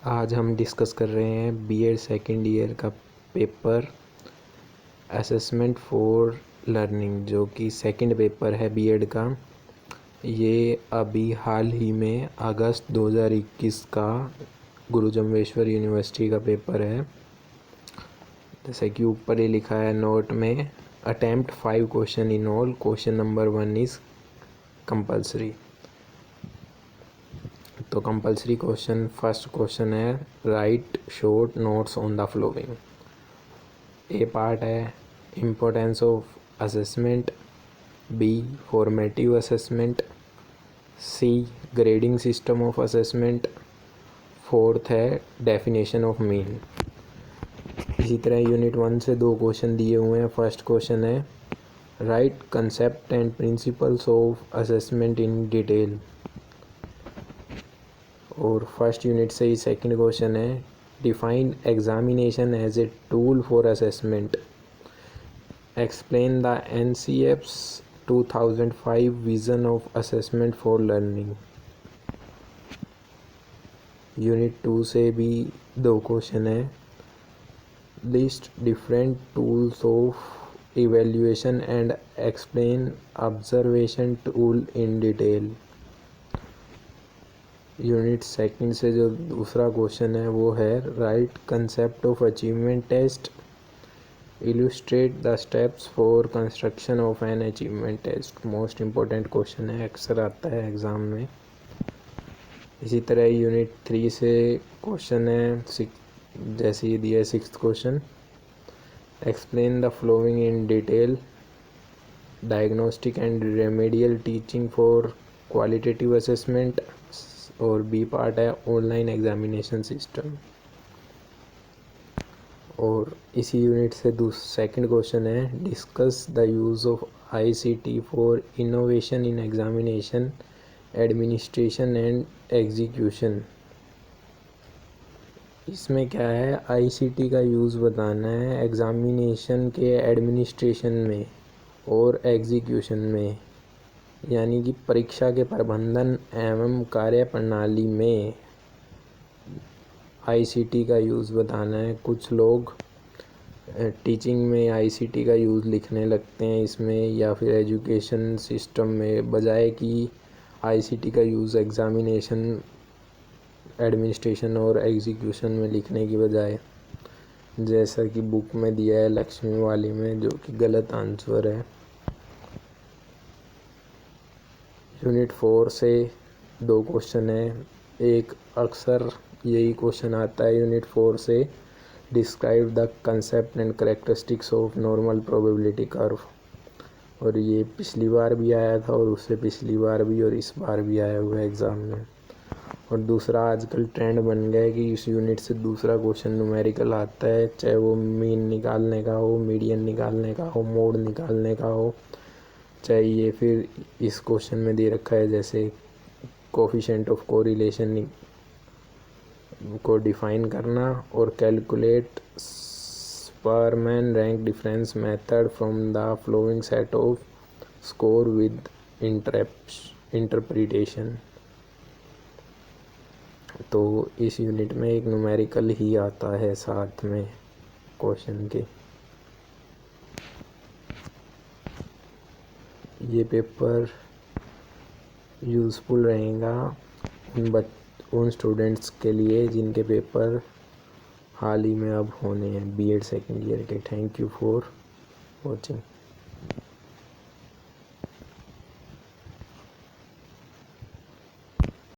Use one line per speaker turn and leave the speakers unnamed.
आज हम डिस्कस कर रहे हैं बीएड सेकेंड ईयर का पेपर असेसमेंट फॉर लर्निंग, जो कि सेकंड पेपर है बीएड का। ये अभी हाल ही में अगस्त 2021 का गुरु जम्भेश्वर यूनिवर्सिटी का पेपर है। जैसे कि ऊपर ही लिखा है नोट में, attempt 5 question in all, question number 1 is compulsory. तो कंपल्सरी क्वेश्चन, फर्स्ट क्वेश्चन है write short notes on the following. A part है importance of assessment, B formative assessment, C grading system of assessment, fourth है definition of mean. इसी तरह unit 1 से 2 question दिए हुए हैं। फर्स्ट क्वेश्चन है write concept and principles of assessment in detail, और फर्स्ट यूनिट से ही सेकंड क्वेश्चन है define examination as a tool for assessment, explain the NCF's 2005 vision of assessment for learning. Unit 2 से भी 2 क्वेश्चन है list different tools of evaluation and explain observation tool in detail. Unit second से जो दूसरा question है वो है write concept of achievement test, illustrate the steps for construction of an achievement test. Most important question है, अक्सर आता है एग्ज़ाम में। इसी तरह यूनिट 3 से क्वेश्चन है जैसे ये दिया है sixth question, explain the following in detail, diagnostic and remedial teaching for qualitative assessment, और बी पार्ट है ऑनलाइन एग्जामिनेशन सिस्टम। और इसी यूनिट से सेकंड क्वेश्चन है discuss the use of ICT for innovation in examination administration and execution. इसमें क्या है, ICT का यूज़ बताना है एग्जामिनेशन के एडमिनिस्ट्रेशन में और एग्जीक्यूशन में, यानी कि परीक्षा के प्रबंधन एवं कार्य प्रणाली में ICT का यूज़ बताना है। कुछ लोग टीचिंग में ICT का यूज़ लिखने लगते हैं इसमें, या फिर एजुकेशन सिस्टम में, बजाय कि ICT का यूज़ एग्ज़ामिनेशन एडमिनिस्ट्रेशन और एग्जीक्यूशन में लिखने की बजाय, जैसा कि बुक में दिया है लक्ष्मी वाली में, जो कि गलत आंसर है। यूनिट 4 से 2 क्वेश्चन है। एक अक्सर यही क्वेश्चन आता है यूनिट 4 से, describe the concept and characteristics of normal probability curve. और ये पिछली बार भी आया था और उससे पिछली बार भी और इस बार भी आया हुआ है एग्ज़ाम में। और दूसरा आजकल ट्रेंड बन गया है कि इस यूनिट से दूसरा क्वेश्चन न्यूमेरिकल आता है, चाहे वो मीन निकालने का हो, मीडियन निकालने का हो, मोड निकालने का हो, चाहे ये फिर इस क्वेश्चन में दे रखा है जैसे कोफिशिएंट ऑफ कोरिलेशन को डिफाइन करना, और calculate Spearman rank difference method from the following set of score with interpretation. तो इस यूनिट में एक न्यूमेरिकल ही आता है साथ में क्वेश्चन के। ये पेपर यूज़फुल रहेगा उन स्टूडेंट्स के लिए जिनके पेपर हाल ही में अब होने हैं बीएड सेकेंड ईयर के। Thank you for watching.